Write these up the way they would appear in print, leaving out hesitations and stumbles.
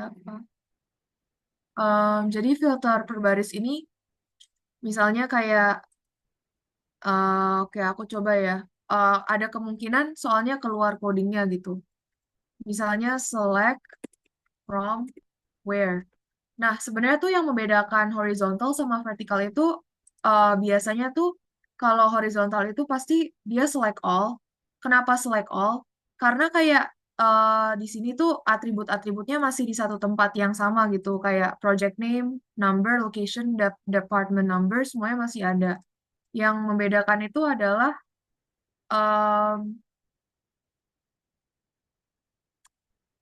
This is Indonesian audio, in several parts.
apa? Jadi filter per baris ini misalnya kayak oke aku coba ya. Ada kemungkinan soalnya keluar codingnya gitu. Misalnya select from where. Nah, sebenarnya tuh yang membedakan horizontal sama vertikal itu biasanya tuh kalau horizontal itu pasti dia select all. Kenapa select all? Karena kayak di sini tuh atribut-atributnya masih di satu tempat yang sama gitu, kayak project name, number, location, department number semuanya masih ada. Yang membedakan itu adalah em,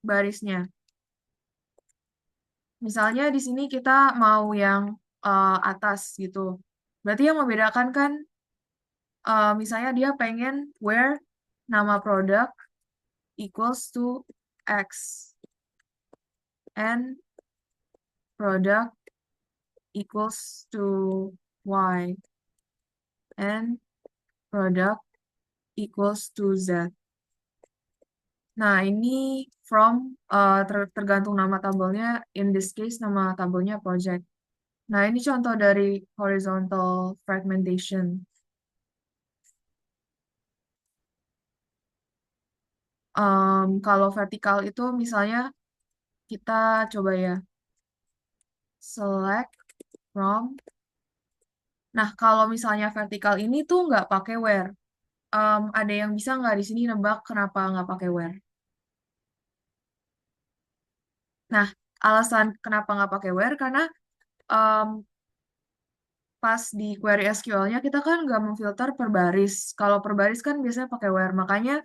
barisnya. Misalnya di sini kita mau yang atas gitu. Berarti yang membedakan kan misalnya dia pengen where nama produk equals to X and product equals to Y and product equals to Z. Nah, ini from tergantung nama tabelnya, in this case nama tabelnya project. Nah, ini contoh dari horizontal fragmentation. Kalau vertikal itu misalnya kita coba ya, select from. Nah, kalau misalnya vertikal ini tuh nggak pakai where. Ada yang bisa nggak di sini nebak kenapa nggak pakai where? Nah, alasan kenapa nggak pakai where karena em, pas di query SQL-nya kita kan nggak memfilter per baris. Kalau per baris kan biasanya pakai where. Makanya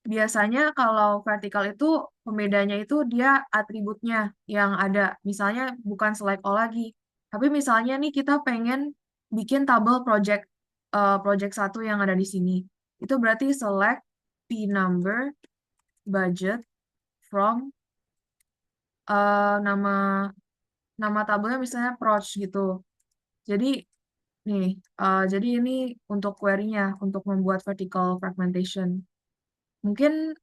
biasanya kalau vertikal itu pembedanya itu dia atributnya yang ada. Misalnya bukan select all lagi. Tapi misalnya nih kita pengen bikin tabel project satu yang ada di sini. Itu berarti select P number budget from nama nama tabelnya misalnya proj gitu. Jadi nih, jadi ini untuk query-nya, untuk membuat vertical fragmentation. Mungkin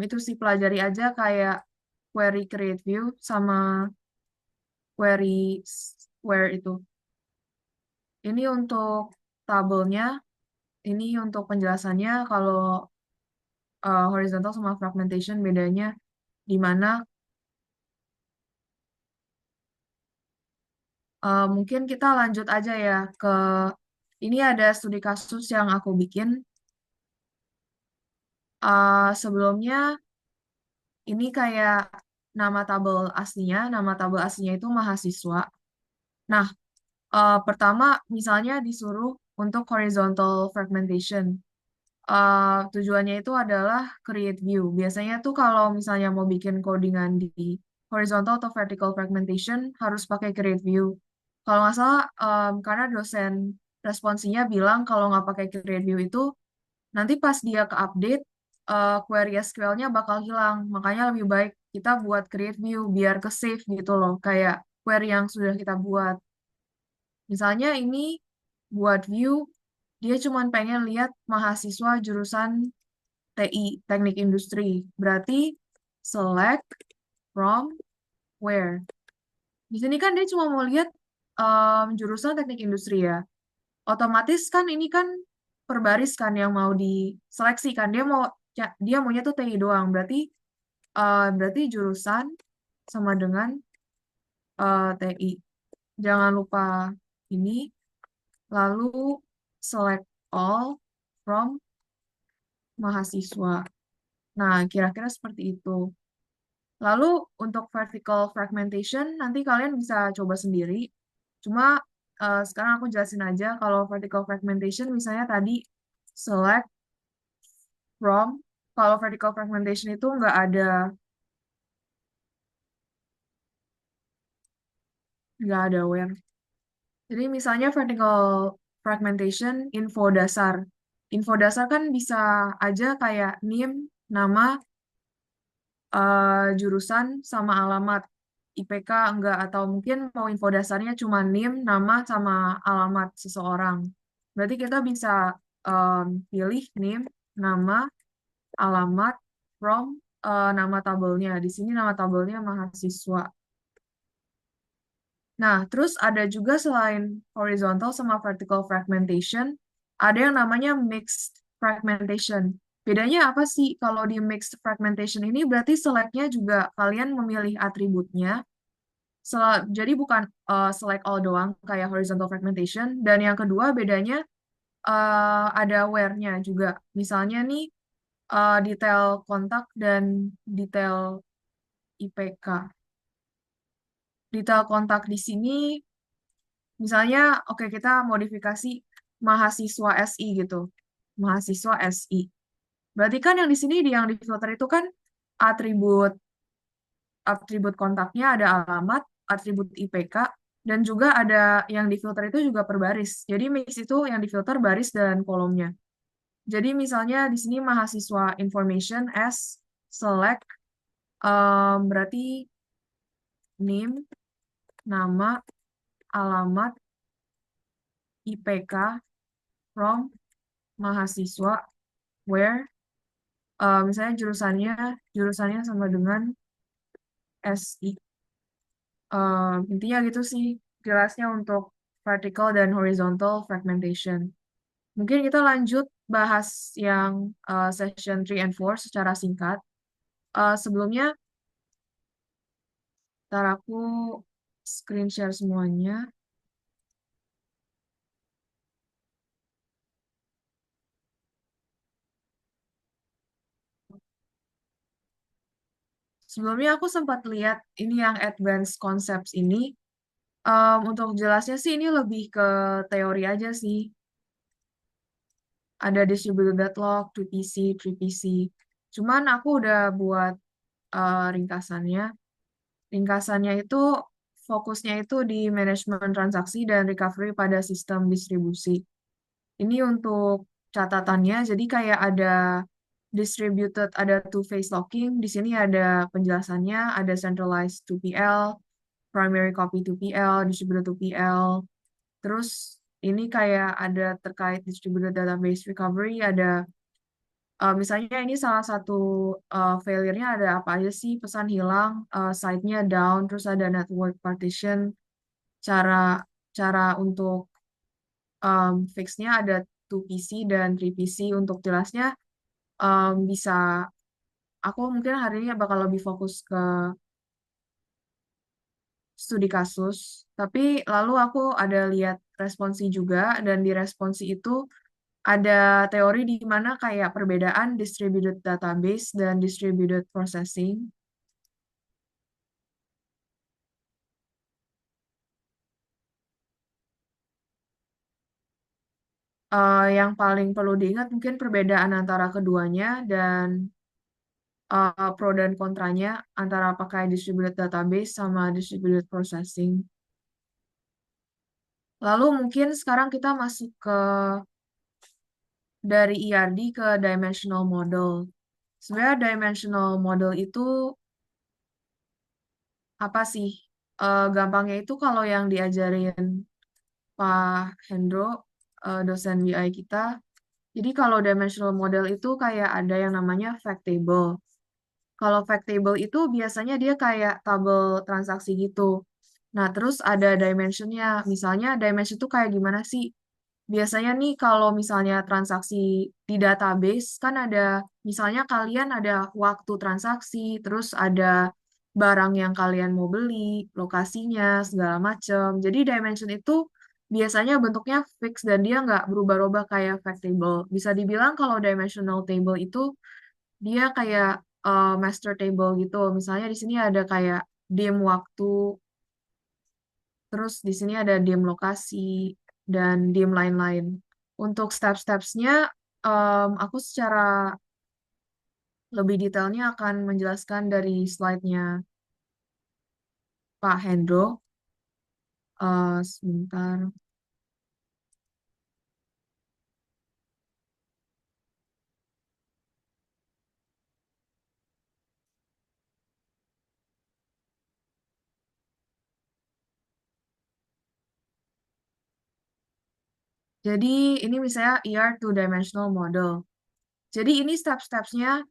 itu sih pelajari aja kayak query create view sama query where itu. Ini untuk tabelnya, ini untuk penjelasannya kalau horizontal sama fragmentation bedanya di mana. Mungkin kita lanjut aja ya ke ini ada studi kasus yang aku bikin. Sebelumnya ini kayak nama tabel aslinya itu mahasiswa. Nah, pertama misalnya disuruh untuk horizontal fragmentation. Tujuannya itu adalah create view. Biasanya tuh kalau misalnya mau bikin codingan di horizontal atau vertical fragmentation harus pakai create view. Kalau nggak salah, karena dosen responsinya bilang kalau nggak pakai create view itu nanti pas dia ke update query SQL-nya bakal hilang. Makanya lebih baik kita buat create view biar ke save gitu loh, kayak query yang sudah kita buat. Misalnya ini buat view, dia cuma pengen lihat mahasiswa jurusan TI, Teknik Industri. Berarti select from where. Di sini kan dia cuma mau lihat jurusan Teknik Industri ya. Otomatis kan ini kan per baris kan yang mau diseleksi kan. Dia maunya tuh TI doang. Berarti jurusan sama dengan TI. Jangan lupa ini. Lalu select all from mahasiswa. Nah, kira-kira seperti itu. Lalu untuk vertical fragmentation nanti kalian bisa coba sendiri. Cuma sekarang aku jelasin aja kalau vertical fragmentation misalnya tadi select from. Kalau vertical fragmentation itu nggak ada where. Jadi misalnya vertical fragmentation info dasar. Info dasar kan bisa aja kayak name, nama, jurusan sama alamat. IPK enggak atau mungkin mau info dasarnya cuma NIM, nama sama alamat seseorang. Berarti kita bisa pilih NIM, nama, alamat from nama tabelnya. Di sini nama tabelnya mahasiswa. Nah, terus ada juga selain horizontal sama vertical fragmentation, ada yang namanya mixed fragmentation. Bedanya apa sih? Kalau di mixed fragmentation ini berarti select-nya juga kalian memilih atributnya. Jadi bukan select all doang kayak horizontal fragmentation. Dan yang kedua bedanya ada where-nya juga. Misalnya nih detail kontak dan detail IPK. Detail kontak di sini misalnya, oke kita modifikasi mahasiswa SI gitu. Mahasiswa SI. Berarti kan yang di sini yang di filter itu kan atribut atribut kontaknya ada alamat, atribut IPK, dan juga ada yang di filter itu juga per baris. Jadi mix itu yang di filter baris dan kolomnya. Jadi misalnya di sini mahasiswa information as select berarti name, nama, alamat, IPK from mahasiswa where misalnya jurusannya sama dengan SI. Intinya gitu sih jelasnya untuk vertical dan horizontal fragmentation. Mungkin kita lanjut bahas yang session 3 and 4 secara singkat. Sebelumnya, ntar aku screen share semuanya. Sebelumnya aku sempat lihat ini yang advanced concepts ini. Untuk jelasnya sih ini lebih ke teori aja sih. Ada distributed deadlock, 2PC, 3PC. Cuman aku udah buat ringkasannya. Ringkasannya itu fokusnya itu di manajemen transaksi dan recovery pada sistem distribusi. Ini untuk catatannya, jadi kayak ada distributed, ada two-phase locking. Di sini ada penjelasannya, ada centralized 2PL, primary copy 2PL, distributed 2PL. Terus ini kayak ada terkait distributed database recovery, ada misalnya ini salah satu failure-nya ada apa aja sih, pesan hilang, site-nya down, terus ada network partition, cara cara untuk fix-nya ada 2PC dan 3PC. Untuk jelasnya bisa, aku mungkin hari ini bakal lebih fokus ke studi kasus, tapi lalu aku ada lihat responsi juga, dan di responsi itu ada teori di mana kayak perbedaan distributed database dan distributed processing. Yang paling perlu diingat mungkin perbedaan antara keduanya dan pro dan kontranya antara pakai distributed database sama distributed processing. Lalu mungkin sekarang kita masuk ke dari ERD ke dimensional model. Sebenarnya dimensional model itu apa sih? Gampangnya itu kalau yang diajarin Pak Hendro, dosen BI kita, jadi kalau dimensional model itu kayak ada yang namanya fact table. Kalau fact table itu biasanya dia kayak tabel transaksi gitu. Nah, terus ada dimensionnya. Misalnya dimension itu kayak gimana sih? Biasanya nih kalau misalnya transaksi di database kan ada, misalnya kalian ada waktu transaksi, terus ada barang yang kalian mau beli, lokasinya, segala macam. Jadi dimension itu biasanya bentuknya fix dan dia nggak berubah-ubah kayak fact table. Bisa dibilang kalau dimensional table itu dia kayak master table gitu. Misalnya di sini ada kayak dim waktu, terus di sini ada dim lokasi, dan dim lain-lain. Untuk step-stepsnya, aku secara lebih detailnya akan menjelaskan dari slide-nya Pak Hendro. Sebentar. Jadi ini misalnya ER two dimensional model. Jadi ini step-stepsnya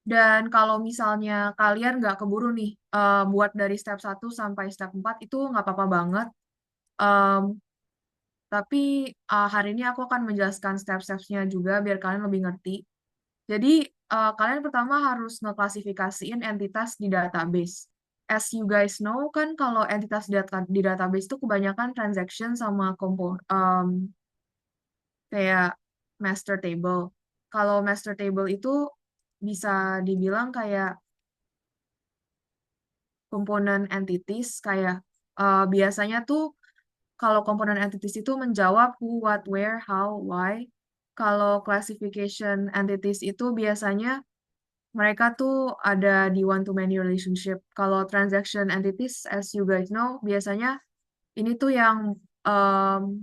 Dan kalau misalnya kalian nggak keburu nih, buat dari step 1 sampai step 4 itu nggak apa-apa banget. Em, tapi hari ini aku akan menjelaskan step-stepsnya juga biar kalian lebih ngerti. Jadi, kalian pertama harus ngeklasifikasiin entitas di database. As you guys know, kan kalau entitas di database itu kebanyakan transaction sama kayak master table. Kalau master table itu bisa dibilang kayak komponen entities, kayak biasanya tuh kalau komponen entities itu menjawab who, what, where, how, why. Kalau classification entities itu biasanya mereka tuh ada di one-to-many relationship. Kalau transaction entities, as you guys know, biasanya ini tuh yang um,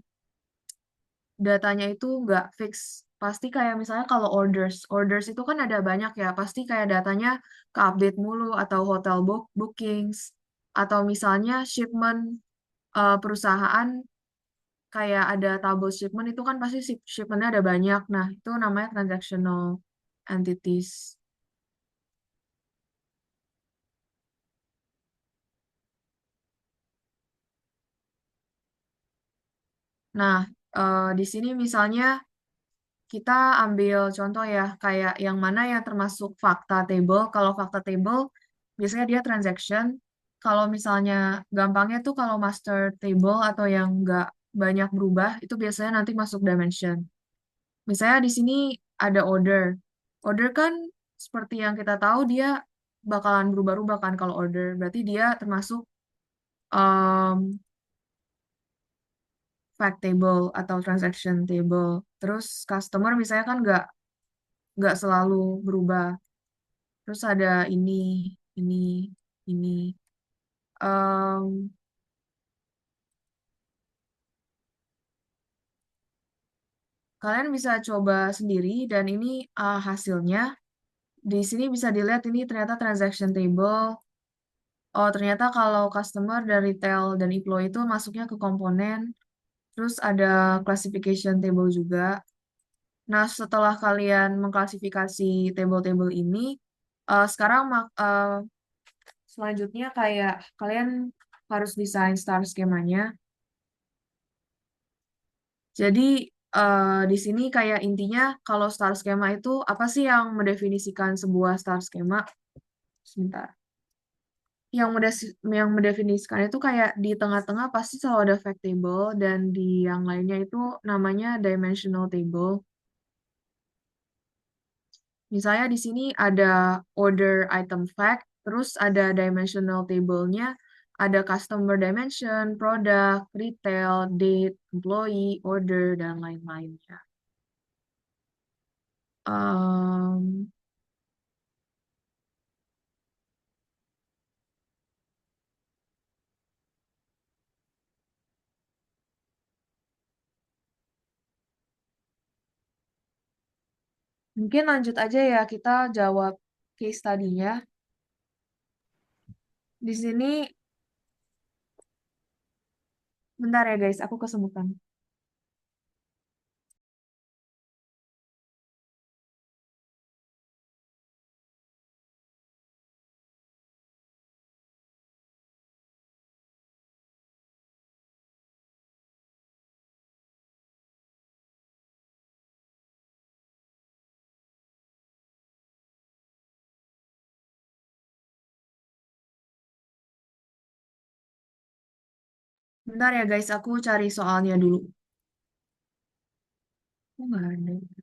datanya itu nggak fix. Pasti kayak misalnya kalau orders itu kan ada banyak ya. Pasti kayak datanya ke-update mulu atau hotel bookings atau misalnya shipment perusahaan kayak ada tabel shipment itu kan pasti shipmentnya ada banyak. Nah, itu namanya transactional entities. Nah, di sini misalnya kita ambil contoh ya, kayak yang mana yang termasuk fakta table. Kalau fakta table, biasanya dia transaction. Kalau misalnya gampangnya tuh kalau master table atau yang nggak banyak berubah, itu biasanya nanti masuk dimension. Misalnya di sini ada order. Order kan seperti yang kita tahu dia bakalan berubah-ubah kan kalau order. Berarti dia termasuk um, fact table atau transaction table. Terus customer misalnya kan nggak selalu berubah. Terus ada ini, ini. Em, Kalian bisa coba sendiri dan ini hasilnya. Di sini bisa dilihat ini ternyata transaction table. Oh, ternyata kalau customer dan retail dan employee itu masuknya ke komponen. Terus ada classification table juga. Nah, setelah kalian mengklasifikasi table-table ini, sekarang selanjutnya kayak kalian harus desain star skemanya. Jadi di sini kayak intinya kalau star skema itu apa sih yang mendefinisikan sebuah star skema? Sebentar. Yang mendefinisikan itu kayak di tengah-tengah pasti selalu ada fact table dan di yang lainnya itu namanya dimensional table. Misalnya di sini ada order item fact, terus ada dimensional table-nya, ada customer dimension, product, retail, date, employee, order, dan lain-lainnya. Em, Mungkin lanjut aja ya kita jawab case study-nya. Di sini, bentar ya guys, aku kesemutan. Bentar ya guys, aku cari soalnya dulu. Oh, nggak ada.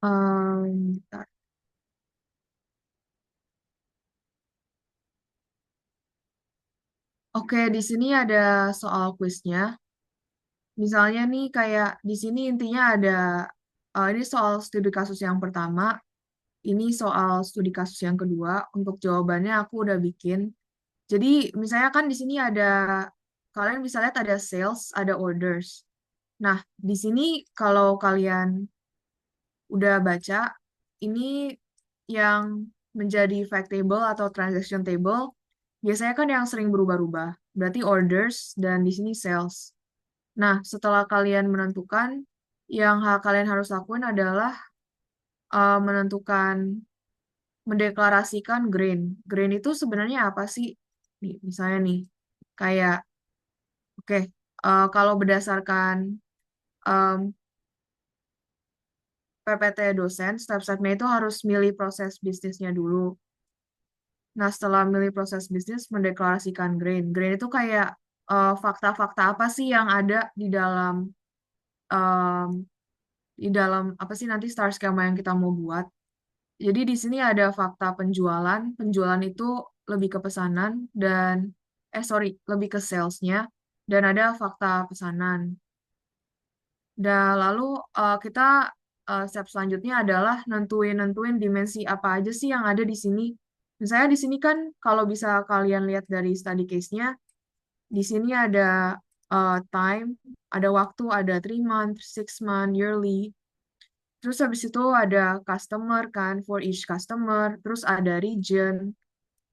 Bentar. Oke, di sini ada soal kuisnya. Misalnya nih kayak di sini intinya ada ini soal studi kasus yang pertama, ini soal studi kasus yang kedua. Untuk jawabannya aku udah bikin. Jadi misalnya kan di sini ada kalian bisa lihat ada sales, ada orders. Nah, di sini kalau kalian udah baca, ini yang menjadi fact table atau transaction table biasanya kan yang sering berubah-ubah. Berarti orders dan di sini sales. Nah, setelah kalian menentukan, yang kalian harus lakuin adalah menentukan, mendeklarasikan grain. Grain itu sebenarnya apa sih? Nih, misalnya nih, kayak, oke, kalau berdasarkan em, PPT dosen, step-stepnya itu harus milih proses bisnisnya dulu. Nah, setelah milih proses bisnis, mendeklarasikan grain. Grain itu kayak fakta-fakta apa sih yang ada em, di dalam apa sih nanti star schema yang kita mau buat. Jadi di sini ada fakta penjualan. Penjualan itu lebih ke pesanan dan sorry, lebih ke salesnya dan ada fakta pesanan. Dan lalu kita step selanjutnya adalah nentuin dimensi apa aja sih yang ada di sini. Misalnya di sini kan kalau bisa kalian lihat dari study case-nya, di sini ada time, ada waktu, ada 3 month, 6 month, yearly. Terus habis itu ada customer kan, for each customer. Terus ada region,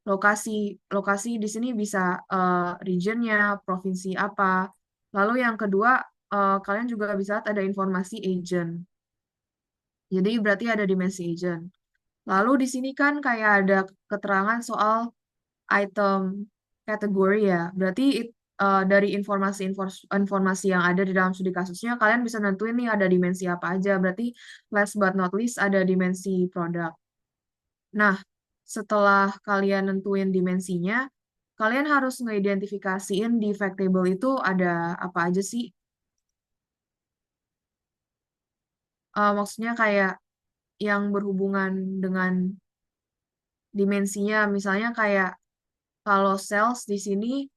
lokasi. Lokasi di sini bisa regionnya, provinsi apa. Lalu yang kedua, kalian juga bisa lihat ada informasi agent. Jadi berarti ada dimensi agent. Lalu di sini kan kayak ada keterangan soal item kategori ya. Berarti dari informasi yang ada di dalam studi kasusnya, kalian bisa nentuin nih ada dimensi apa aja. Berarti last but not least ada dimensi produk. Nah, setelah kalian nentuin dimensinya, kalian harus ngeidentifikasiin di fact table itu ada apa aja sih. Maksudnya kayak yang berhubungan dengan dimensinya. Misalnya kayak kalau sales di sini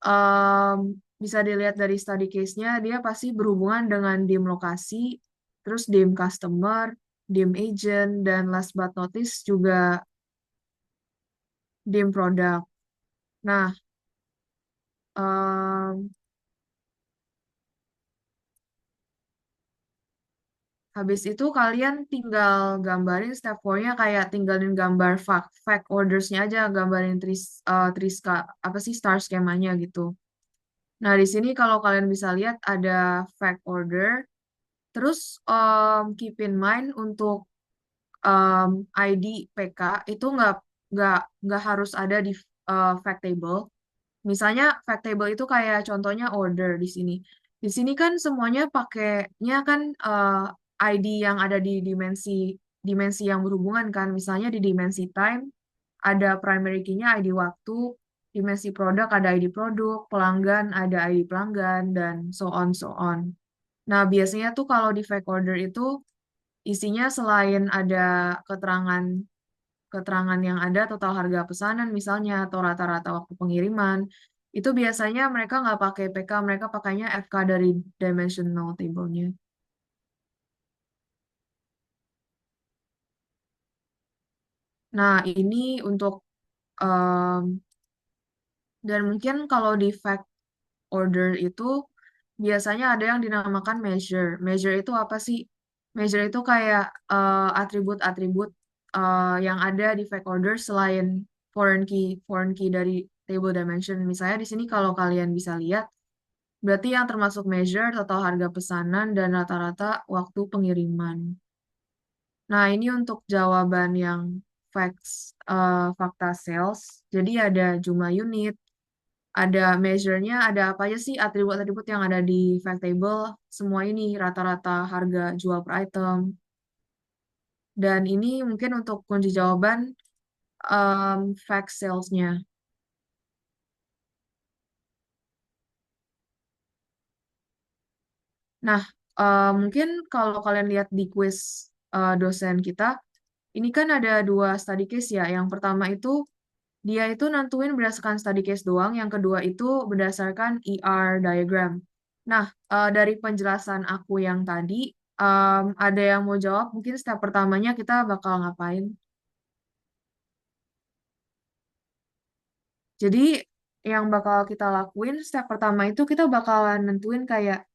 em, bisa dilihat dari study case-nya, dia pasti berhubungan dengan dim lokasi, terus dim customer, dim agent, dan last but not least juga dim produk. Nah, em, habis itu kalian tinggal gambarin step 4-nya kayak tinggalin gambar fact orders-nya aja, gambarin apa sih star skemanya gitu. Nah, di sini kalau kalian bisa lihat ada fact order, terus keep in mind untuk ID PK itu nggak nggak harus ada di fact table. Misalnya fact table itu kayak contohnya order di sini. Di sini kan semuanya pakainya kan ID yang ada di dimensi dimensi yang berhubungan kan. Misalnya di dimensi time ada primary key-nya ID waktu, dimensi produk ada ID produk, pelanggan ada ID pelanggan dan so on. Nah, biasanya tuh kalau di fact order itu isinya selain ada keterangan keterangan yang ada total harga pesanan misalnya atau rata-rata waktu pengiriman itu biasanya mereka nggak pakai PK, mereka pakainya FK dari dimensional table-nya. Nah, ini untuk em, dan mungkin kalau di fact order itu biasanya ada yang dinamakan measure. Measure itu apa sih? Measure itu kayak atribut-atribut yang ada di fact order selain foreign key dari table dimension. Misalnya di sini kalau kalian bisa lihat, berarti yang termasuk measure total harga pesanan dan rata-rata waktu pengiriman. Nah, ini untuk jawaban yang fakta sales. Jadi ada jumlah unit, ada measure-nya, ada apa aja sih atribut-atribut yang ada di fact table, semua ini rata-rata harga jual per item. Dan ini mungkin untuk kunci jawaban fact sales-nya. Nah, mungkin kalau kalian lihat di quiz dosen kita, ini kan ada dua study case ya. Yang pertama itu Dia itu nentuin berdasarkan study case doang, yang kedua itu berdasarkan ER diagram. Nah, dari penjelasan aku yang tadi, ada yang mau jawab? Mungkin step pertamanya kita bakal ngapain? Jadi, yang bakal kita lakuin, step pertama itu kita bakalan nentuin kayak,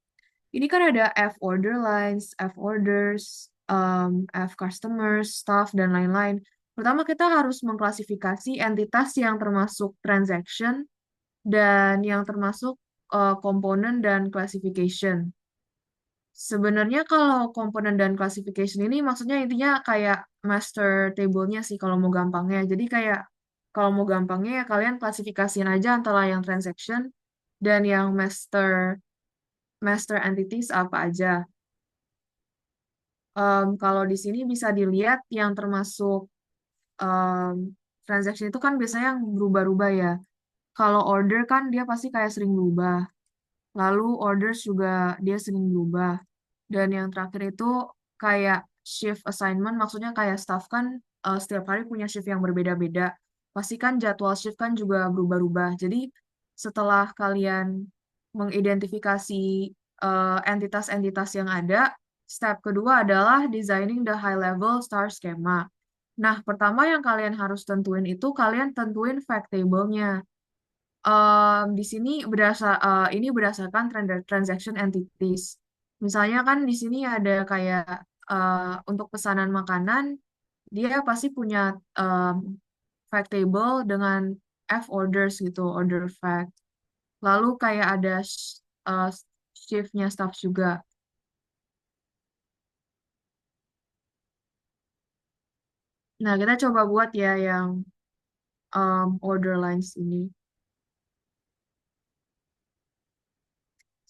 ini kan ada F order lines, F orders, F customers, staff, dan lain-lain. Pertama, kita harus mengklasifikasi entitas yang termasuk transaction dan yang termasuk komponen dan classification. Sebenarnya kalau komponen dan classification ini maksudnya intinya kayak master table-nya sih kalau mau gampangnya. Jadi kayak kalau mau gampangnya ya kalian klasifikasiin aja antara yang transaction dan yang master entities apa aja. Kalau di sini bisa dilihat yang termasuk em, transaction itu kan biasanya yang berubah-ubah ya. Kalau order kan dia pasti kayak sering berubah. Lalu orders juga dia sering berubah. Dan yang terakhir itu kayak shift assignment, maksudnya kayak staff kan setiap hari punya shift yang berbeda-beda. Pasti kan jadwal shift kan juga berubah-ubah. Jadi setelah kalian mengidentifikasi entitas-entitas yang ada, step kedua adalah designing the high level star schema. Nah, pertama yang kalian harus tentuin itu kalian tentuin fact table-nya. Di sini ini berdasarkan transaction entities. Misalnya kan di sini ada kayak untuk pesanan makanan, dia pasti punya um, fact table dengan F orders gitu, order fact. Lalu kayak ada shift-nya staff juga. Nah, kita coba buat ya yang order lines ini.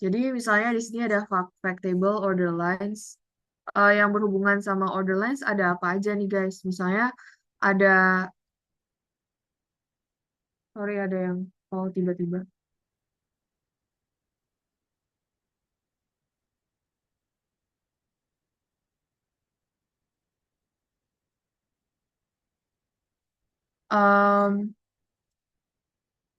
Jadi misalnya di sini ada fact table, order lines. Yang berhubungan sama order lines ada apa aja nih guys? Misalnya ada, sorry ada yang tiba-tiba. Em,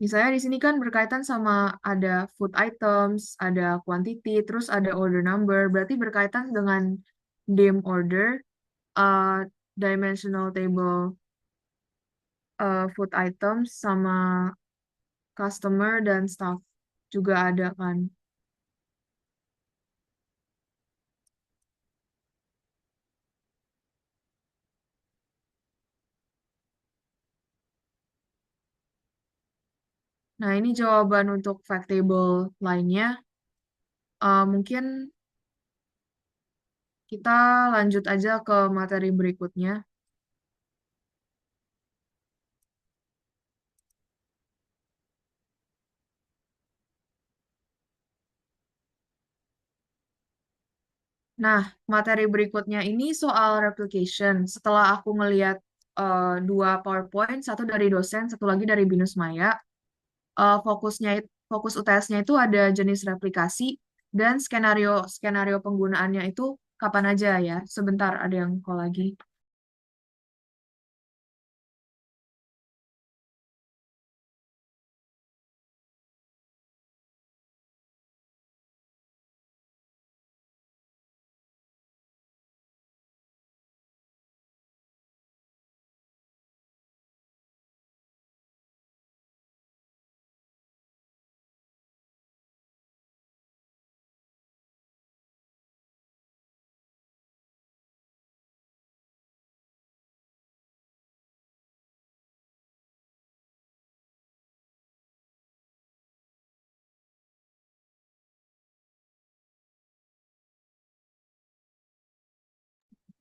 Misalnya di sini kan berkaitan sama ada food items, ada quantity, terus ada order number. Berarti berkaitan dengan dim order, uh, dimensional table food items, sama customer dan staff juga ada kan. Nah, ini jawaban untuk fact table lainnya. Mungkin kita lanjut aja ke materi berikutnya. Nah, materi berikutnya ini soal replication. Setelah aku ngeliat dua PowerPoint, satu dari dosen, satu lagi dari Binus Maya, fokus UTS-nya itu ada jenis replikasi dan skenario skenario penggunaannya itu kapan aja ya. Sebentar, ada yang call lagi.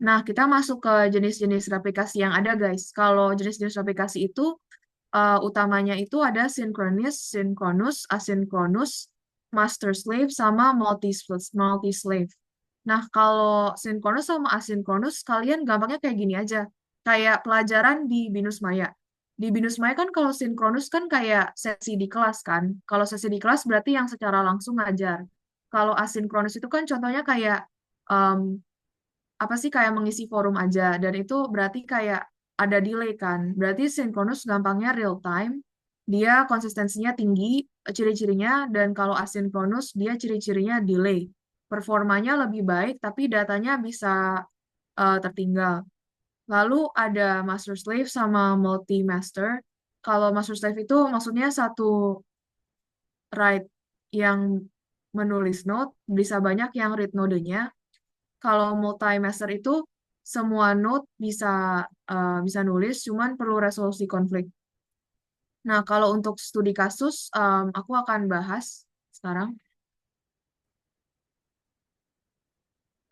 Nah, kita masuk ke jenis-jenis replikasi yang ada, guys. Kalau jenis-jenis replikasi itu utamanya itu ada synchronous, synchronous, asynchronous, master slave, sama multi slave. Nah, kalau synchronous sama asynchronous, kalian gampangnya kayak gini aja. Kayak pelajaran di Binus Maya. Di Binus Maya kan kalau synchronous kan kayak sesi di kelas kan. Kalau sesi di kelas berarti yang secara langsung ngajar. Kalau asynchronous itu kan contohnya kayak apa sih kayak mengisi forum aja dan itu berarti kayak ada delay kan. Berarti sinkronus gampangnya real time, dia konsistensinya tinggi, ciri-cirinya, dan kalau asinkronus dia ciri-cirinya delay. Performanya lebih baik, tapi datanya bisa tertinggal. Lalu ada master slave sama multi master. Kalau master slave itu maksudnya satu write yang menulis node, bisa banyak yang read node-nya. Kalau multi-master itu semua node bisa nulis, cuman perlu resolusi konflik. Nah, kalau untuk studi kasus, aku akan bahas sekarang.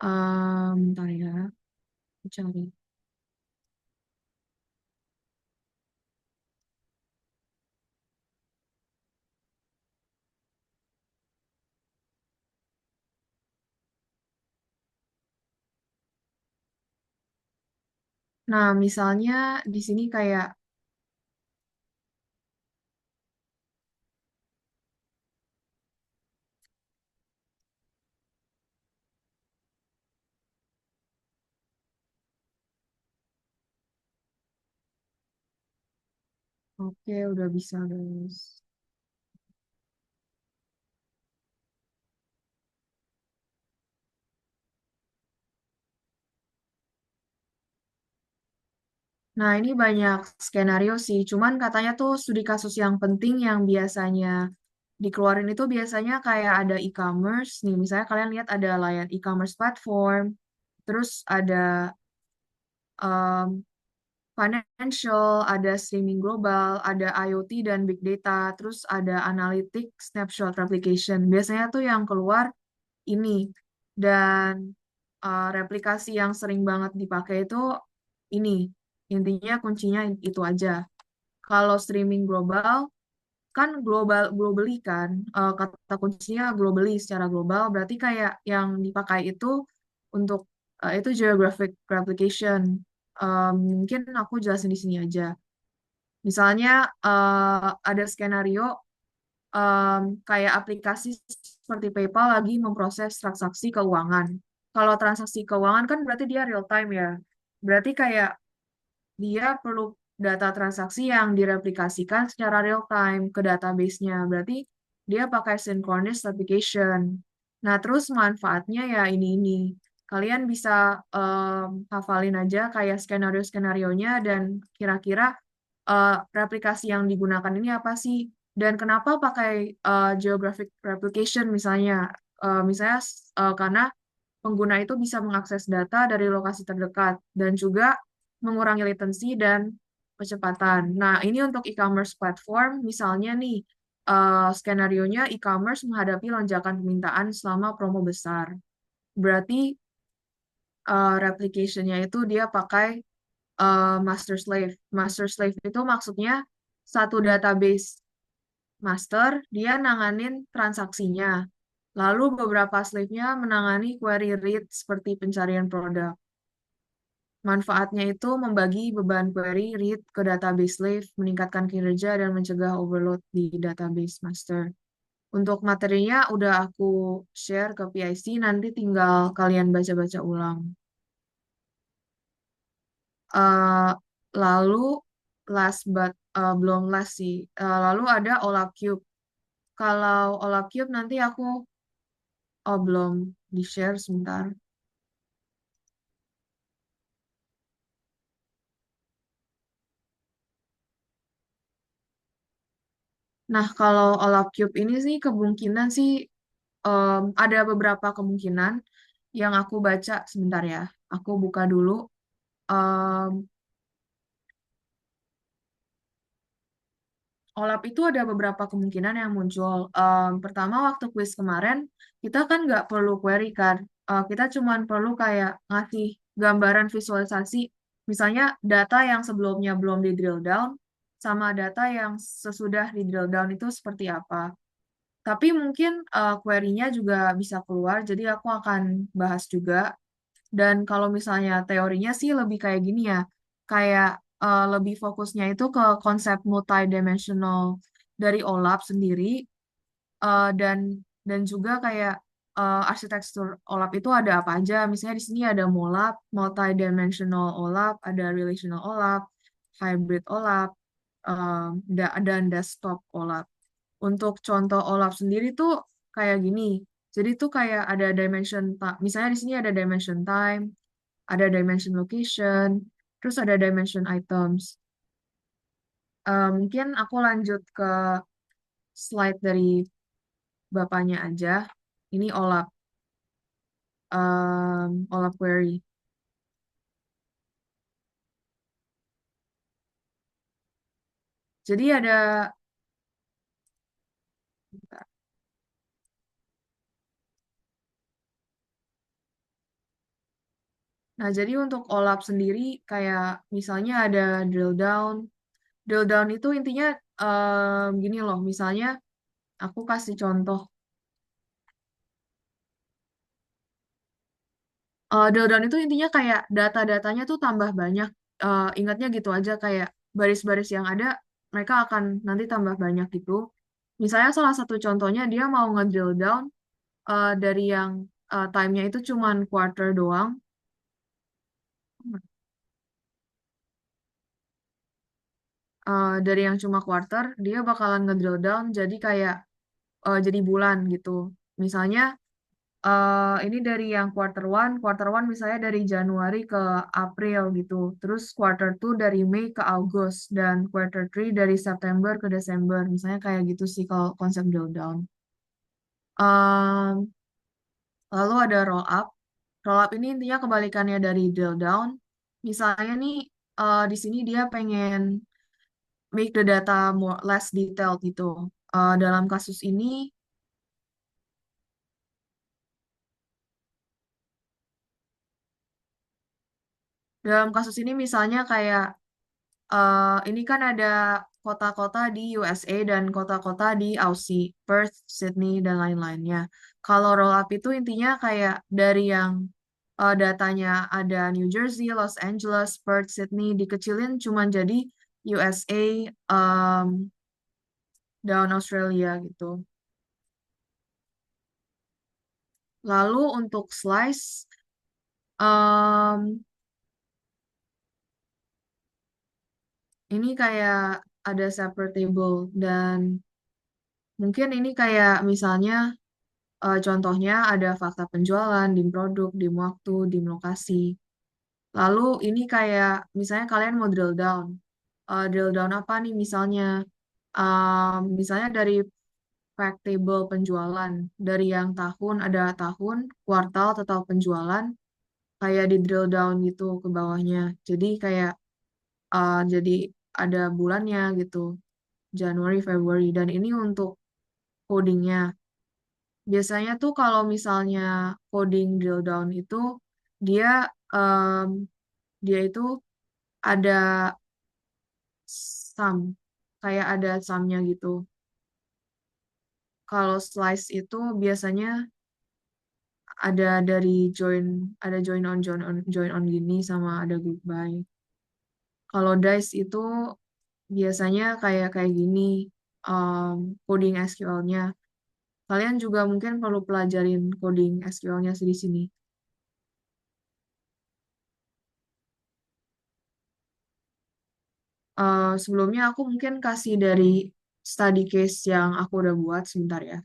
Bentar ya, aku cari. Nah, misalnya di sini kayak, oke, udah bisa, guys. Nah, ini banyak skenario sih. Cuman katanya tuh studi kasus yang penting yang biasanya dikeluarin itu biasanya kayak ada e-commerce. Nih, misalnya kalian lihat ada layan e-commerce platform, terus ada um, financial, ada streaming global, ada IoT dan big data, terus ada analytic snapshot replication. Biasanya tuh yang keluar ini. Dan replikasi yang sering banget dipakai itu ini. Intinya kuncinya itu aja. Kalau streaming global, kan globally kan, kata kuncinya globally secara global, berarti kayak yang dipakai itu untuk itu geographic replication. Mungkin aku jelasin di sini aja. Misalnya ada skenario kayak aplikasi seperti PayPal lagi memproses transaksi keuangan. Kalau transaksi keuangan kan berarti dia real time ya. Berarti kayak dia perlu data transaksi yang direplikasikan secara real time ke database-nya. Berarti dia pakai synchronous replication. Nah, terus manfaatnya ya ini. Kalian bisa hafalin aja kayak skenario-skenarionya dan kira-kira replikasi yang digunakan ini apa sih? Dan kenapa pakai geographic replication misalnya? Misalnya karena pengguna itu bisa mengakses data dari lokasi terdekat dan juga mengurangi latency dan kecepatan. Nah, ini untuk e-commerce platform, misalnya nih, skenarionya e-commerce menghadapi lonjakan permintaan selama promo besar. Berarti replication-nya itu dia pakai master slave. Master slave itu maksudnya satu database master, dia nanganin transaksinya. Lalu beberapa slave-nya menangani query read seperti pencarian produk. Manfaatnya itu membagi beban query read ke database slave, meningkatkan kinerja, dan mencegah overload di database master. Untuk materinya udah aku share ke PIC, nanti tinggal kalian baca-baca ulang. Eh, lalu last but belum last sih. Lalu ada Olapcube. Kalau Olapcube nanti aku belum di-share sebentar. Nah, kalau Olapcube ini sih kemungkinan sih ada beberapa kemungkinan yang aku baca sebentar ya. Aku buka dulu. Em, OLAP itu ada beberapa kemungkinan yang muncul. Pertama, waktu kuis kemarin, kita kan nggak perlu query kan. Kita cuma perlu kayak ngasih gambaran visualisasi, misalnya data yang sebelumnya belum di drill down, sama data yang sesudah di drill down itu seperti apa. Tapi mungkin query-nya juga bisa keluar, jadi aku akan bahas juga. Dan kalau misalnya teorinya sih lebih kayak gini ya, kayak lebih fokusnya itu ke konsep multidimensional dari OLAP sendiri, dan juga kayak arsitektur OLAP itu ada apa aja. Misalnya di sini ada MOLAP, multidimensional OLAP, ada relational OLAP. hybrid OLAP, dan desktop OLAP. Untuk contoh OLAP sendiri tuh kayak gini. Jadi tuh kayak ada dimension, misalnya di sini ada dimension time, ada dimension location, terus ada dimension items. Mungkin aku lanjut ke slide dari bapaknya aja. Ini OLAP, OLAP query. Jadi ada, nah jadi untuk OLAP sendiri kayak misalnya ada drill down. Drill down itu intinya gini loh, misalnya aku kasih contoh. Drill down itu intinya kayak data-datanya tuh tambah banyak. Ingatnya gitu aja kayak baris-baris yang ada mereka akan nanti tambah banyak gitu. Misalnya salah satu contohnya dia mau nge-drill down dari yang time-nya itu cuman quarter doang. Dari yang cuma quarter, dia bakalan nge-drill down jadi kayak jadi bulan gitu. Misalnya ini dari yang quarter one misalnya dari Januari ke April gitu. Terus quarter two dari Mei ke Agustus dan quarter three dari September ke Desember. Misalnya kayak gitu sih kalau konsep drill down. Em, Lalu ada roll up. Roll up ini intinya kebalikannya dari drill down. Misalnya nih di sini dia pengen make the data more less detailed gitu. Dalam kasus ini, misalnya kayak ini kan ada kota-kota di USA dan kota-kota di Aussie, Perth, Sydney, dan lain-lainnya. Kalau roll up itu intinya kayak dari yang datanya ada New Jersey, Los Angeles, Perth, Sydney, dikecilin cuman jadi USA dan Australia gitu. Lalu untuk slice, em, ini kayak ada separate table dan mungkin ini kayak misalnya contohnya ada fakta penjualan, dim produk, dim waktu, dim lokasi. Lalu ini kayak misalnya kalian mau drill down. Drill down apa nih misalnya? Misalnya dari fact table penjualan. Dari yang tahun ada tahun, kuartal, total penjualan. Kayak di drill down gitu ke bawahnya. Jadi kayak jadi ada bulannya gitu. Januari, Februari. Dan ini untuk codingnya. Biasanya tuh kalau misalnya coding drill down itu dia em, dia itu ada sum, kayak ada sumnya gitu. Kalau slice itu biasanya ada join on gini sama ada group by. Kalau dice itu biasanya kayak kayak gini coding SQL-nya. Kalian juga mungkin perlu pelajarin coding SQL-nya di sini. Sebelumnya aku mungkin kasih dari study case yang aku udah buat sebentar ya.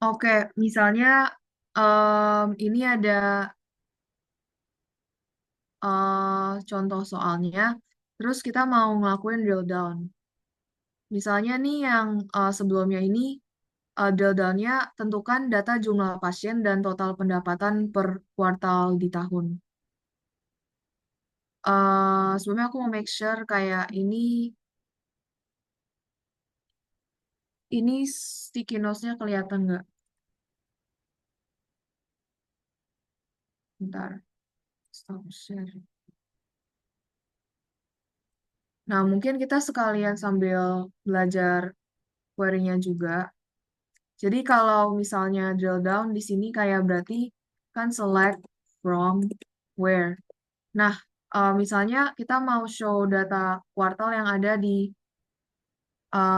Oke, misalnya ini ada contoh soalnya, terus kita mau ngelakuin drill down. Misalnya nih yang sebelumnya ini Drill down-nya tentukan data jumlah pasien dan total pendapatan per kuartal di tahun. Sebelumnya aku mau make sure kayak ini sticky notes-nya kelihatan nggak? Bentar, stop share. Nah, mungkin kita sekalian sambil belajar query-nya juga. Jadi kalau misalnya drill down di sini kayak berarti kan select from where. Nah, misalnya kita mau show data kuartal yang ada di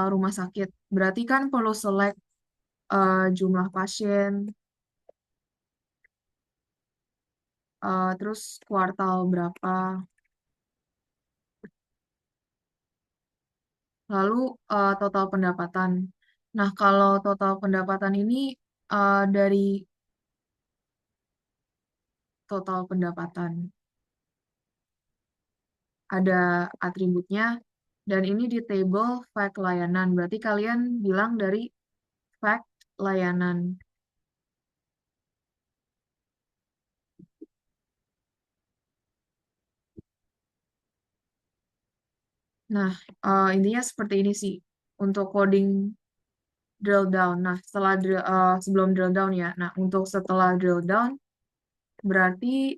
rumah sakit. Berarti kan perlu select jumlah pasien, terus kuartal berapa, lalu total pendapatan. Nah, kalau total pendapatan ini dari total pendapatan ada atributnya, dan ini di table fact layanan. Berarti kalian bilang dari fact layanan. Nah, intinya seperti ini sih untuk coding drill down. Nah, sebelum drill down ya. Nah, untuk setelah drill down berarti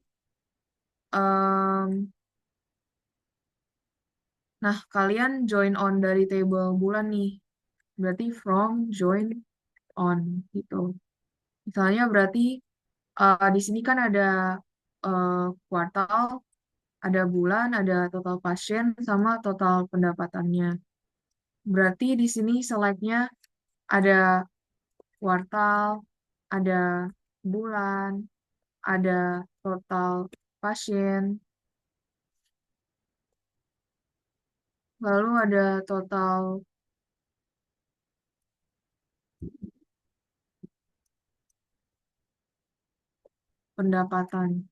em, nah kalian join on dari table bulan nih. Berarti from join on gitu. Misalnya berarti di sini kan ada eh, kuartal, ada bulan, ada total pasien sama total pendapatannya. Berarti di sini select-nya ada kuartal, ada bulan, ada total pasien, lalu ada total pendapatan.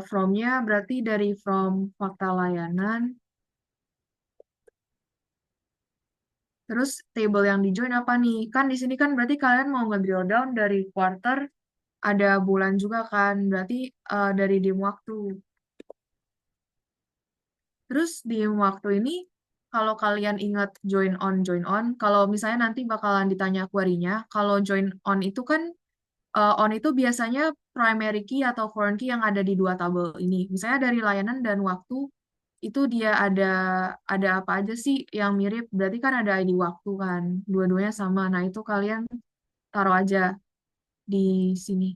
From-nya berarti dari from fakta layanan, terus table yang di-join apa nih? Kan di sini kan berarti kalian mau nge-drill down dari quarter, ada bulan juga kan, berarti dari dim waktu. Terus di waktu ini, kalau kalian ingat join on, kalau misalnya nanti bakalan ditanya query-nya, kalau join on itu kan, on itu biasanya primary key atau foreign key yang ada di dua tabel ini. Misalnya dari layanan dan waktu, itu dia ada apa aja sih yang mirip, berarti kan ada ID waktu kan, dua-duanya sama. Nah, itu kalian taruh aja di sini.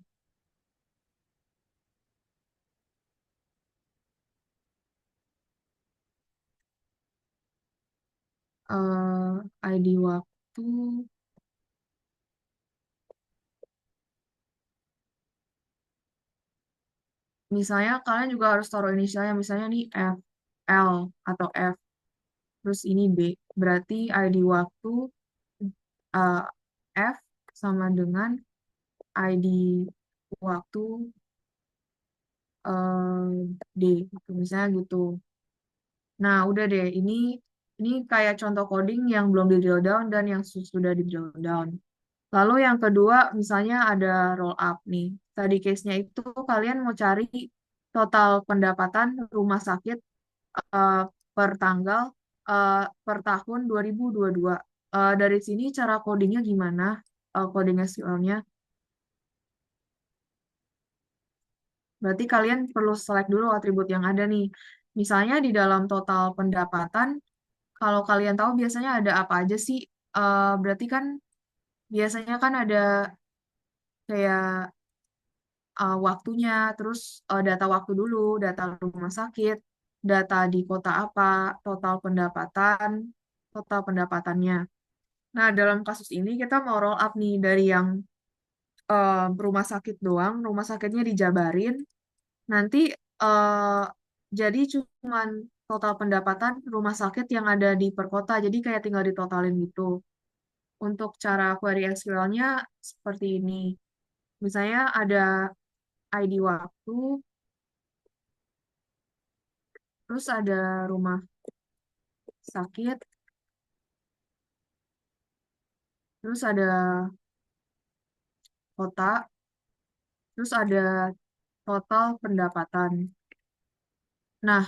ID waktu. Misalnya kalian juga harus taruh inisialnya, misalnya nih F, L, atau F, terus ini B. Berarti ID waktu eh, F sama dengan ID waktu D, gitu. Misalnya gitu. Nah, udah deh. Ini kayak contoh coding yang belum di drill down dan yang sudah di drill down. Lalu yang kedua, misalnya ada roll up nih. Tadi case-nya itu kalian mau cari total pendapatan rumah sakit eh, per tanggal per tahun 2022. Dari sini cara codingnya gimana? Coding SQL-nya. Berarti kalian perlu select dulu atribut yang ada nih. Misalnya di dalam total pendapatan, kalau kalian tahu biasanya ada apa aja sih? Berarti kan biasanya kan ada kayak waktunya, terus data waktu dulu, data rumah sakit, data di kota apa, total pendapatan, total pendapatannya. Nah, dalam kasus ini kita mau roll up nih dari yang rumah sakit doang, rumah sakitnya dijabarin, nanti eh, jadi cuman total pendapatan rumah sakit yang ada di per kota, jadi kayak tinggal ditotalin gitu. Untuk cara query SQL-nya seperti ini. Misalnya ada ID waktu, terus ada rumah sakit, terus ada kota, terus ada total pendapatan. Nah,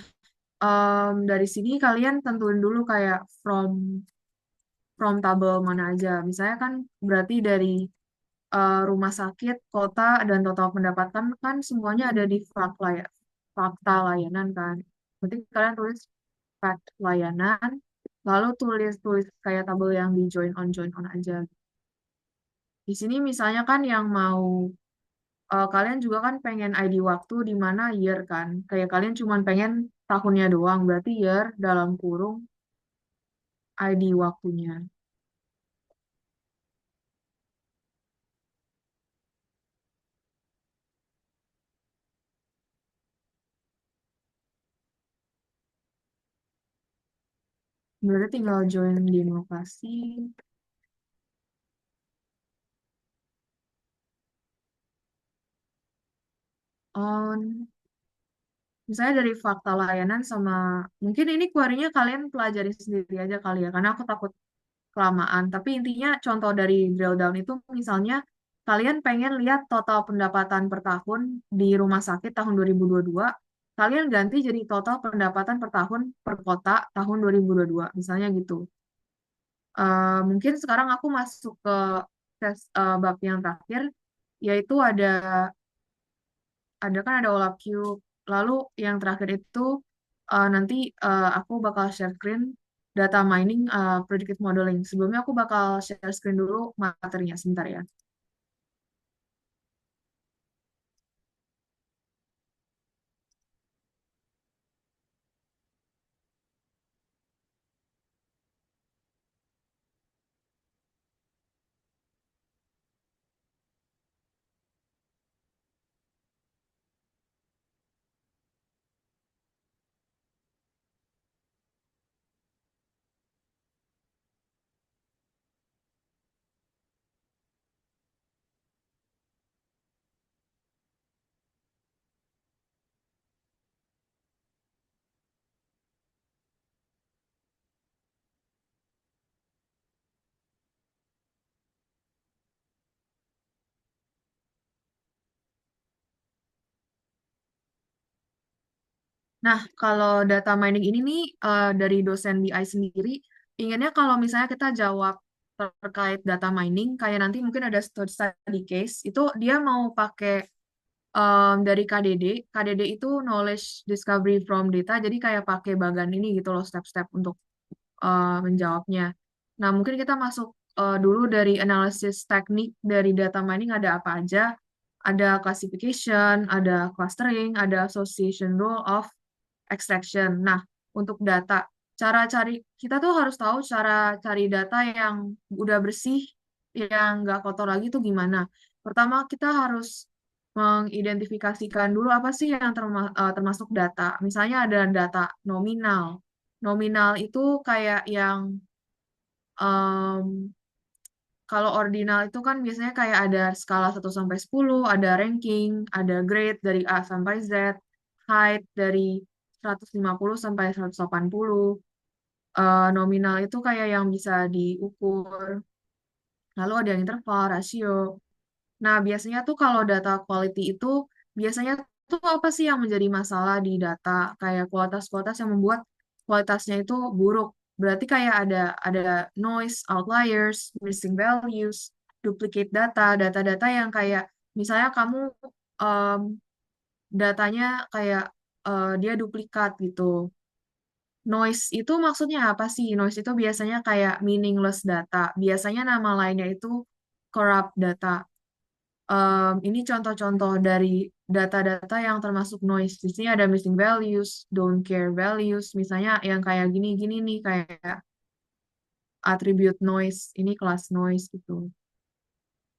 dari sini kalian tentuin dulu kayak from tabel mana aja. Misalnya kan berarti dari rumah sakit, kota, dan total pendapatan kan semuanya ada di fakta layanan kan. Berarti kalian tulis fact layanan, lalu tulis kayak tabel yang di join on aja. Di sini misalnya kan yang mau kalian juga kan pengen ID waktu di mana year kan. Kayak kalian cuma pengen tahunnya doang, berarti year dalam kurung ID waktunya. Berarti tinggal join di lokasi on. Misalnya dari fakta layanan sama mungkin ini query-nya kalian pelajari sendiri aja kali ya, karena aku takut kelamaan. Tapi intinya contoh dari drill down itu misalnya kalian pengen lihat total pendapatan per tahun di rumah sakit tahun 2022, kalian ganti jadi total pendapatan per tahun per kota tahun 2022, misalnya gitu. Mungkin sekarang aku masuk ke bab yang terakhir, yaitu ada kan ada olap cube. Lalu yang terakhir itu nanti aku bakal share screen data mining predictive modeling. Sebelumnya aku bakal share screen dulu materinya sebentar ya. Nah, kalau data mining ini nih dari dosen BI sendiri, inginnya kalau misalnya kita jawab terkait data mining, kayak nanti mungkin ada study case, itu dia mau pakai dari KDD. KDD itu knowledge discovery from data, jadi kayak pakai bagan ini gitu loh, step-step untuk menjawabnya. Nah, mungkin kita masuk dulu dari analisis teknik dari data mining ada apa aja. Ada classification, ada clustering, ada association rule of extraction. Nah, untuk data, cara cari, kita tuh harus tahu cara cari data yang udah bersih, yang nggak kotor lagi tuh gimana. Pertama, kita harus mengidentifikasikan dulu apa sih yang termasuk data. Misalnya ada data nominal. Nominal itu kayak yang em, kalau ordinal itu kan biasanya kayak ada skala 1 sampai 10, ada ranking, ada grade dari A sampai Z, height dari 150 sampai 180. Nominal itu kayak yang bisa diukur. Lalu ada yang interval, rasio. Nah, biasanya tuh kalau data quality itu biasanya tuh apa sih yang menjadi masalah di data kayak kualitas-kualitas yang membuat kualitasnya itu buruk. Berarti kayak ada noise, outliers, missing values, duplicate data, data-data yang kayak misalnya kamu em, datanya kayak dia duplikat gitu. Noise itu maksudnya apa sih? Noise itu biasanya kayak meaningless data. Biasanya nama lainnya itu corrupt data. Ini contoh-contoh dari data-data yang termasuk noise. Di sini ada missing values, don't care values, misalnya yang kayak gini-gini nih, kayak attribute noise, ini kelas noise gitu.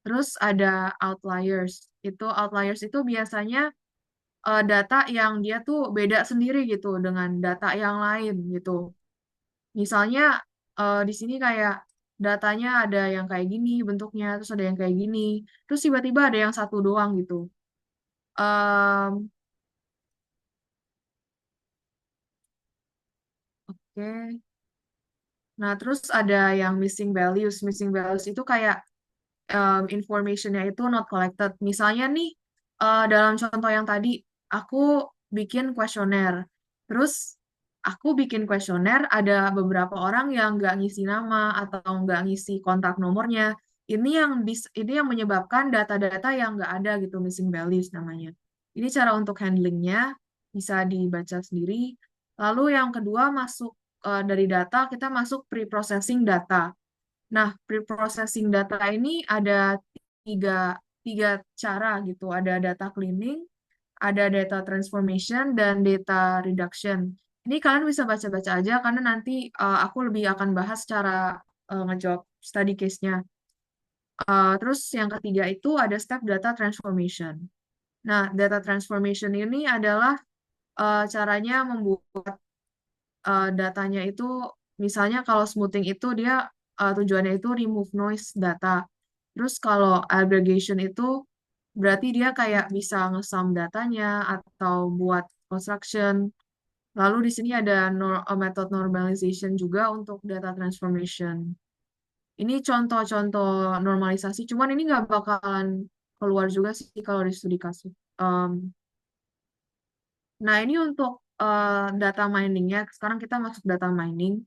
Terus ada outliers. Outliers itu biasanya data yang dia tuh beda sendiri gitu dengan data yang lain gitu. Misalnya di sini kayak datanya ada yang kayak gini bentuknya, terus ada yang kayak gini, terus tiba-tiba ada yang satu doang gitu. Em, Oke. Nah, terus ada yang missing values. Missing values itu kayak information-nya itu not collected. Misalnya nih, dalam contoh yang tadi, aku bikin kuesioner. Terus aku bikin kuesioner, ada beberapa orang yang nggak ngisi nama atau nggak ngisi kontak nomornya. Ini yang menyebabkan data-data yang nggak ada gitu, missing values namanya. Ini cara untuk handlingnya bisa dibaca sendiri. Lalu yang kedua masuk dari data, kita masuk pre-processing data. Nah, pre-processing data ini ada tiga, tiga cara gitu. Ada data cleaning, ada data transformation, dan data reduction. Ini kalian bisa baca-baca aja karena nanti aku lebih akan bahas cara ngejawab study case-nya. Terus yang ketiga itu ada step data transformation. Nah, data transformation ini adalah caranya membuat datanya itu, misalnya kalau smoothing itu dia tujuannya itu remove noise data. Terus kalau aggregation itu berarti dia kayak bisa ngesum datanya atau buat construction. Lalu di sini ada method normalization juga untuk data transformation. Ini contoh-contoh normalisasi, cuman ini nggak bakalan keluar juga sih kalau di studi kasus. Um, nah, ini untuk data miningnya. Sekarang kita masuk data mining.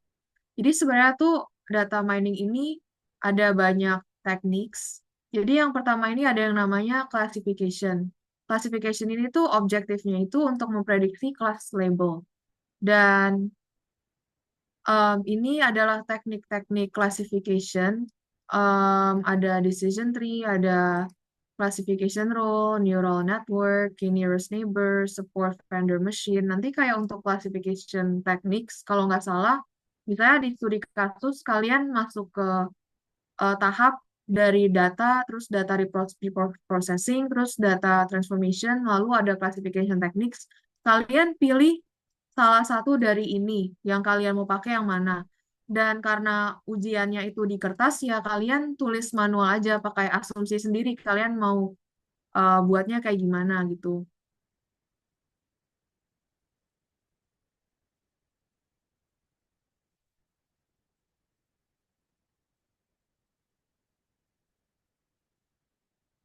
Jadi sebenarnya tuh data mining ini ada banyak tekniks. Jadi yang pertama ini ada yang namanya classification. Classification ini tuh objektifnya itu untuk memprediksi kelas label. Dan ini adalah teknik-teknik classification. Ada decision tree, ada classification rule, neural network, key nearest neighbor, support vendor machine. Nanti kayak untuk classification techniques, kalau nggak salah, misalnya di studi kasus kalian masuk ke tahap dari data, terus data report processing, terus data transformation, lalu ada classification techniques. Kalian pilih salah satu dari ini yang kalian mau pakai yang mana. Dan karena ujiannya itu di kertas, ya kalian tulis manual aja, pakai asumsi sendiri. Kalian mau buatnya kayak gimana gitu.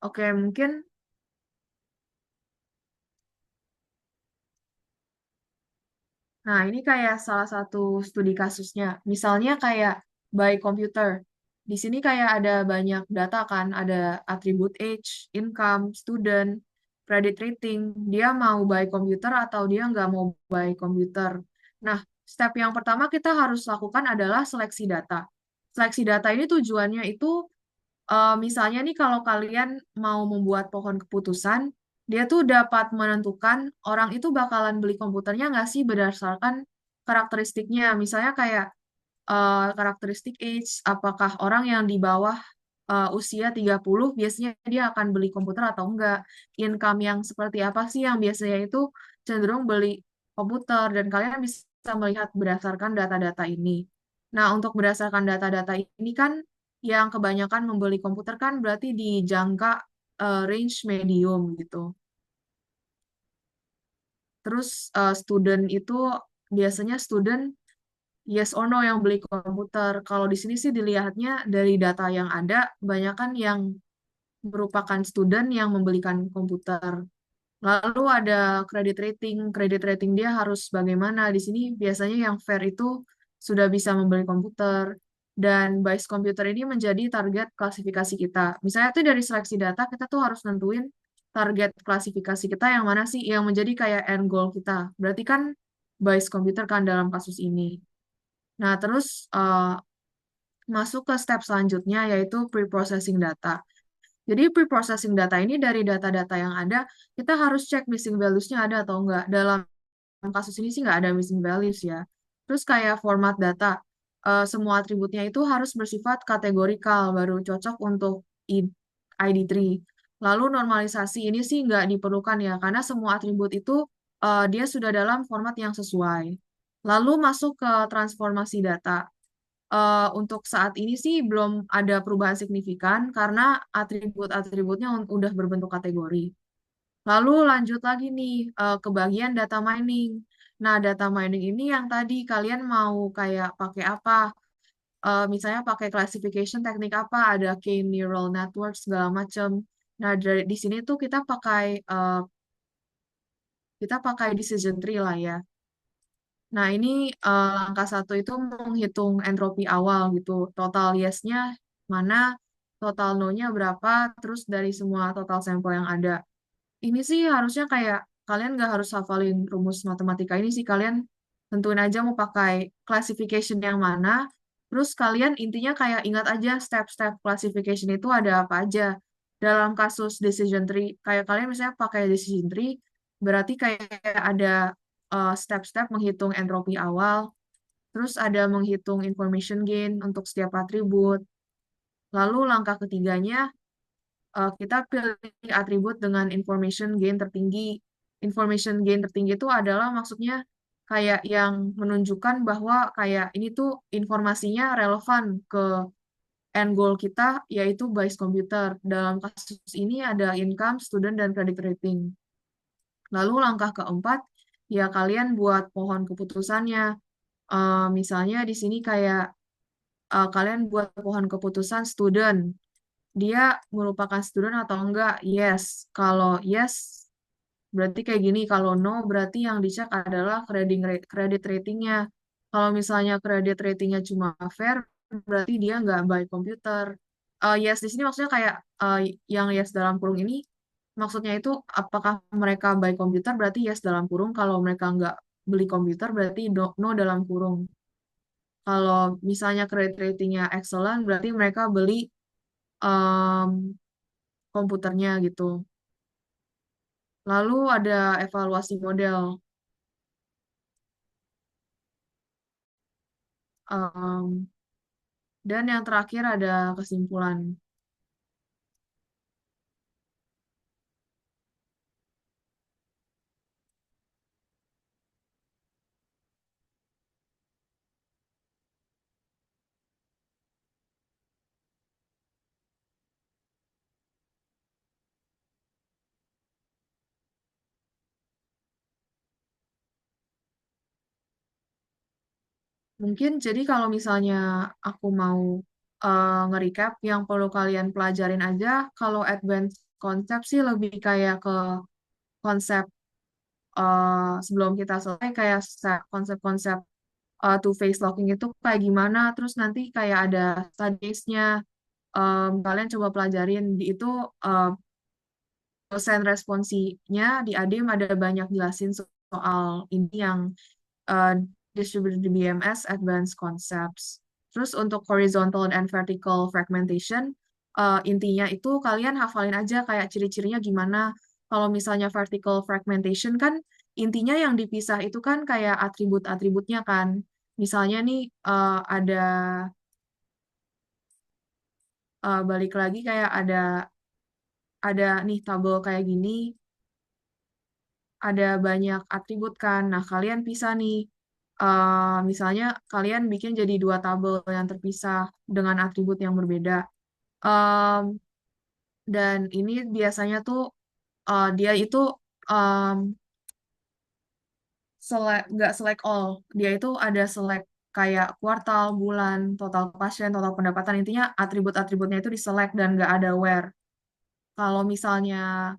Oke, mungkin. Nah, ini kayak salah satu studi kasusnya. Misalnya kayak by computer. Di sini kayak ada banyak data kan, ada atribut age, income, student, credit rating. Dia mau by computer atau dia nggak mau by computer. Nah, step yang pertama kita harus lakukan adalah seleksi data. Seleksi data ini tujuannya itu misalnya nih kalau kalian mau membuat pohon keputusan, dia tuh dapat menentukan orang itu bakalan beli komputernya nggak sih berdasarkan karakteristiknya. Misalnya kayak karakteristik age, apakah orang yang di bawah usia 30 biasanya dia akan beli komputer atau enggak. Income yang seperti apa sih yang biasanya itu cenderung beli komputer, dan kalian bisa melihat berdasarkan data-data ini. Nah, untuk berdasarkan data-data ini kan yang kebanyakan membeli komputer kan berarti di jangka range medium gitu. Terus student itu biasanya student yes or no yang beli komputer. Kalau di sini sih dilihatnya dari data yang ada, banyak kan yang merupakan student yang membelikan komputer. Lalu ada credit rating. Credit rating dia harus bagaimana? Di sini biasanya yang fair itu sudah bisa membeli komputer. Dan base komputer ini menjadi target klasifikasi kita. Misalnya tuh dari seleksi data, kita tuh harus nentuin target klasifikasi kita yang mana sih, yang menjadi kayak end goal kita. Berarti kan base komputer kan dalam kasus ini. Nah, terus masuk ke step selanjutnya yaitu pre-processing data. Jadi pre-processing data ini dari data-data yang ada, kita harus cek missing values-nya ada atau enggak. Dalam kasus ini sih nggak ada missing values ya. Terus kayak format data, semua atributnya itu harus bersifat kategorikal, baru cocok untuk ID3. Lalu normalisasi ini sih nggak diperlukan ya, karena semua atribut itu dia sudah dalam format yang sesuai. Lalu masuk ke transformasi data. Untuk saat ini sih belum ada perubahan signifikan karena atribut-atributnya udah berbentuk kategori. Lalu lanjut lagi nih ke bagian data mining. Nah, data mining ini yang tadi kalian mau kayak pakai apa? Misalnya pakai classification teknik apa, ada K-neural network segala macam. Nah, dari di sini tuh kita pakai decision tree lah ya. Nah, ini langkah satu itu menghitung entropi awal gitu. Total yes-nya mana, total no-nya berapa, terus dari semua total sampel yang ada. Ini sih harusnya kayak kalian nggak harus hafalin rumus matematika ini sih. Kalian tentuin aja mau pakai classification yang mana. Terus kalian intinya kayak ingat aja step-step classification itu ada apa aja. Dalam kasus decision tree, kayak kalian misalnya pakai decision tree, berarti kayak ada step-step menghitung entropi awal, terus ada menghitung information gain untuk setiap atribut. Lalu langkah ketiganya kita pilih atribut dengan information gain tertinggi. Information gain tertinggi itu adalah maksudnya kayak yang menunjukkan bahwa kayak ini tuh informasinya relevan ke end goal kita, yaitu Bayes computer. Dalam kasus ini ada income, student, dan credit rating. Lalu langkah keempat, ya kalian buat pohon keputusannya. Misalnya di sini kayak kalian buat pohon keputusan student. Dia merupakan student atau enggak? Yes. Kalau yes, berarti kayak gini. Kalau no, berarti yang dicek adalah credit ratingnya. Kalau misalnya credit ratingnya cuma fair, berarti dia nggak buy komputer. Yes, di sini maksudnya kayak yang yes dalam kurung ini, maksudnya itu apakah mereka buy komputer, berarti yes dalam kurung. Kalau mereka nggak beli komputer, berarti no dalam kurung. Kalau misalnya credit ratingnya excellent, berarti mereka beli em, komputernya gitu. Lalu ada evaluasi model. Em, dan yang terakhir ada kesimpulan. Mungkin jadi kalau misalnya aku mau nge-recap yang perlu kalian pelajarin aja, kalau advanced konsep sih lebih kayak ke konsep sebelum kita selesai kayak konsep-konsep two-phase locking itu kayak gimana, terus nanti kayak ada studies-nya, kalian coba pelajarin di itu eh, dosen responsinya di ADIM ada banyak jelasin soal ini yang uh, distributed BMS Advanced Concepts. Terus untuk horizontal and vertical fragmentation, intinya itu kalian hafalin aja kayak ciri-cirinya gimana. Kalau misalnya vertical fragmentation kan intinya yang dipisah itu kan kayak atribut-atributnya kan. Misalnya nih ada balik lagi kayak ada nih tabel kayak gini, ada banyak atribut kan. Nah, kalian pisah nih. Misalnya kalian bikin jadi dua tabel yang terpisah dengan atribut yang berbeda. Em, dan ini biasanya tuh dia itu em, nggak select all. Dia itu ada select kayak kuartal, bulan, total pasien, total pendapatan. Intinya atribut-atributnya itu diselect dan nggak ada where. Kalau misalnya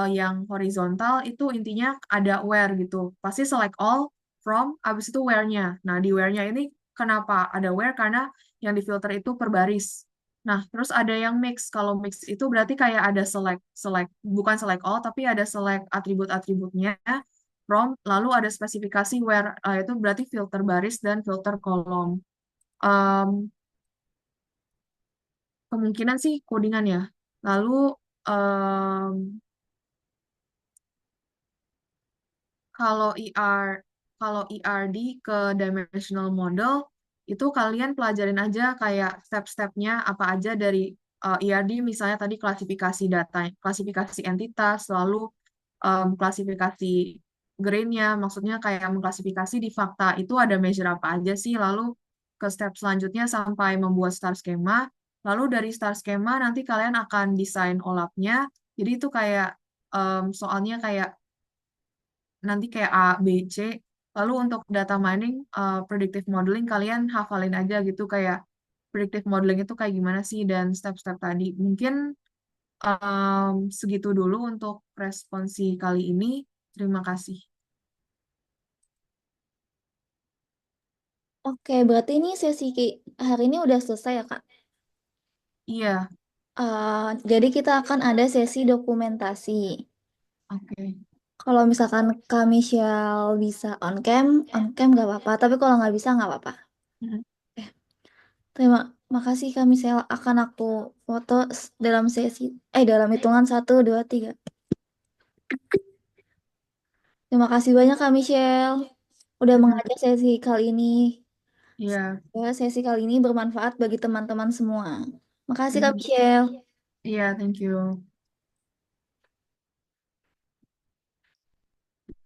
yang horizontal itu intinya ada where gitu. Pasti select all from, abis itu where-nya. Nah, di where-nya ini kenapa ada where? Karena yang difilter itu per baris. Nah, terus ada yang mix. Kalau mix itu berarti kayak ada select, bukan select all, tapi ada select atribut-atributnya from, lalu ada spesifikasi where, itu berarti filter baris dan filter kolom. Um, Kemungkinan sih codingan ya. Lalu um, Kalau ER, kalau ERD ke dimensional model, itu kalian pelajarin aja kayak step-stepnya apa aja dari ERD, misalnya tadi klasifikasi data, klasifikasi entitas, lalu klasifikasi grain-nya, maksudnya kayak mengklasifikasi di fakta itu ada measure apa aja sih, lalu ke step selanjutnya sampai membuat star schema, lalu dari star schema nanti kalian akan desain OLAP-nya, jadi itu kayak soalnya kayak nanti kayak A, B, C. Lalu untuk data mining, predictive modeling kalian hafalin aja gitu kayak predictive modeling itu kayak gimana sih dan step-step tadi. Mungkin segitu dulu untuk responsi kali ini. Terima kasih. Oke, berarti ini sesi hari ini udah selesai ya, Kak? Iya, Jadi kita akan ada sesi dokumentasi. oke. Kalau misalkan kami shall bisa on cam nggak apa-apa. Tapi kalau nggak bisa nggak apa-apa. Mm, Eh, terima makasih kami shall akan aku foto dalam sesi, dalam hitungan 1, 2, 3. Terima kasih banyak kami Michelle udah mm, mengajar sesi kali ini. Iya, Semoga sesi kali ini bermanfaat bagi teman-teman semua. Makasih Kak mm, Michelle. iya, thank you.